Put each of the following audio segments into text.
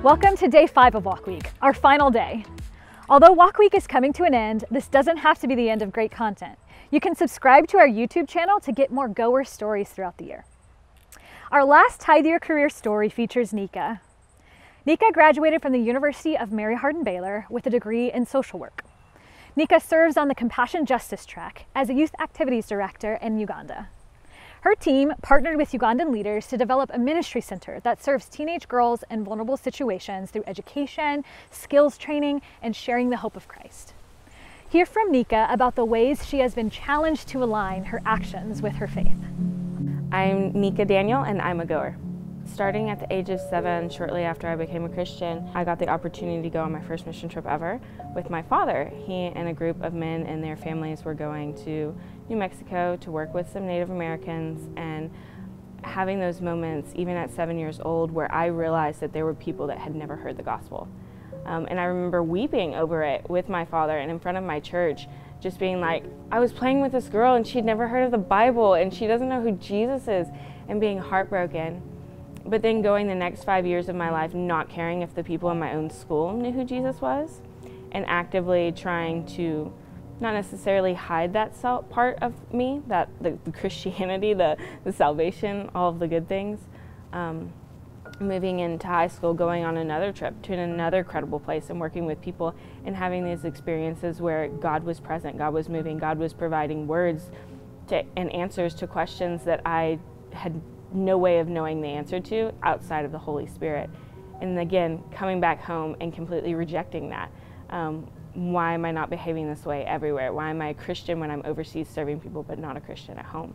Welcome to day 5 of Walk Week, our final day. Although Walk Week is coming to an end, this doesn't have to be the end of great content. You can subscribe to our YouTube channel to get more goer stories throughout the year. Our last Tithe Year career story features Neika. Neika graduated from the University of Mary Hardin-Baylor with a degree in social work. Neika serves on the Compassion Justice track as a youth activities director in Uganda. Her team partnered with Ugandan leaders to develop a ministry center that serves teenage girls in vulnerable situations through education, skills training, and sharing the hope of Christ. Hear from Neika about the ways she has been challenged to align her actions with her faith. I'm Neika Daniel, and I'm a goer. Starting at the age of 7, shortly after I became a Christian, I got the opportunity to go on my first mission trip ever with my father. He and a group of men and their families were going to New Mexico to work with some Native Americans, and having those moments, even at 7 years old, where I realized that there were people that had never heard the gospel. And I remember weeping over it with my father and in front of my church, just being like, I was playing with this girl and she'd never heard of the Bible and she doesn't know who Jesus is, and being heartbroken. But then going the next 5 years of my life not caring if the people in my own school knew who Jesus was, and actively trying to not necessarily hide that part of me, that the Christianity, the salvation, all of the good things. Moving into high school, going on another trip to another credible place and working with people and having these experiences where God was present, God was moving, God was providing words and answers to questions that I had no way of knowing the answer to outside of the Holy Spirit. And again, coming back home and completely rejecting that. Why am I not behaving this way everywhere? Why am I a Christian when I'm overseas serving people but not a Christian at home?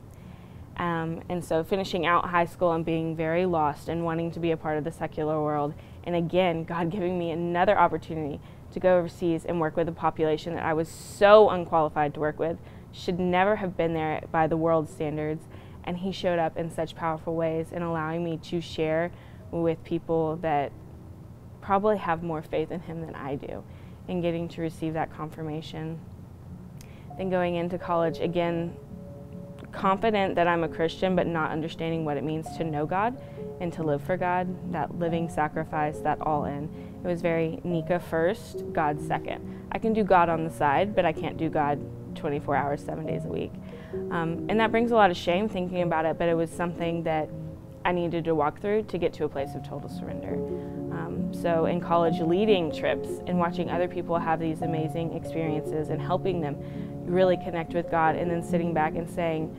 And so finishing out high school and being very lost and wanting to be a part of the secular world, and again, God giving me another opportunity to go overseas and work with a population that I was so unqualified to work with, should never have been there by the world standards. And He showed up in such powerful ways in allowing me to share with people that probably have more faith in Him than I do, and getting to receive that confirmation. Then going into college, again, confident that I'm a Christian, but not understanding what it means to know God and to live for God, that living sacrifice, that all in. It was very Neika first, God second. I can do God on the side, but I can't do God 24 hours, 7 days a week. And that brings a lot of shame thinking about it, but it was something that I needed to walk through to get to a place of total surrender. So in college, leading trips and watching other people have these amazing experiences and helping them really connect with God, and then sitting back and saying,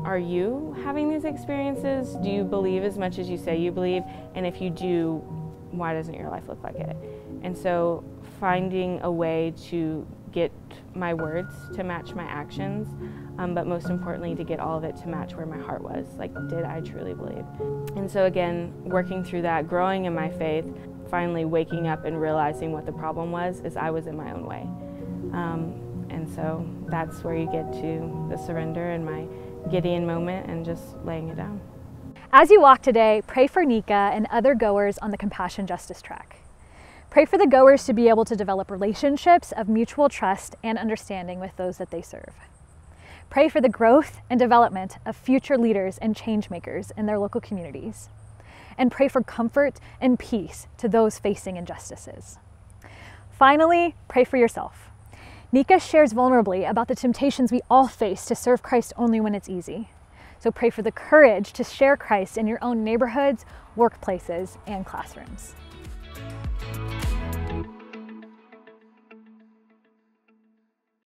are you having these experiences? Do you believe as much as you say you believe? And if you do, why doesn't your life look like it? And so finding a way to get my words to match my actions, but most importantly to get all of it to match where my heart was. Like, did I truly believe? And so again, working through that, growing in my faith, finally waking up and realizing what the problem was is I was in my own way. And so that's where you get to the surrender and my Gideon moment and just laying it down. As you walk today, pray for Neika and other goers on the Compassion Justice track. Pray for the goers to be able to develop relationships of mutual trust and understanding with those that they serve. Pray for the growth and development of future leaders and change makers in their local communities. And pray for comfort and peace to those facing injustices. Finally, pray for yourself. Neika shares vulnerably about the temptations we all face to serve Christ only when it's easy. So pray for the courage to share Christ in your own neighborhoods, workplaces, and classrooms.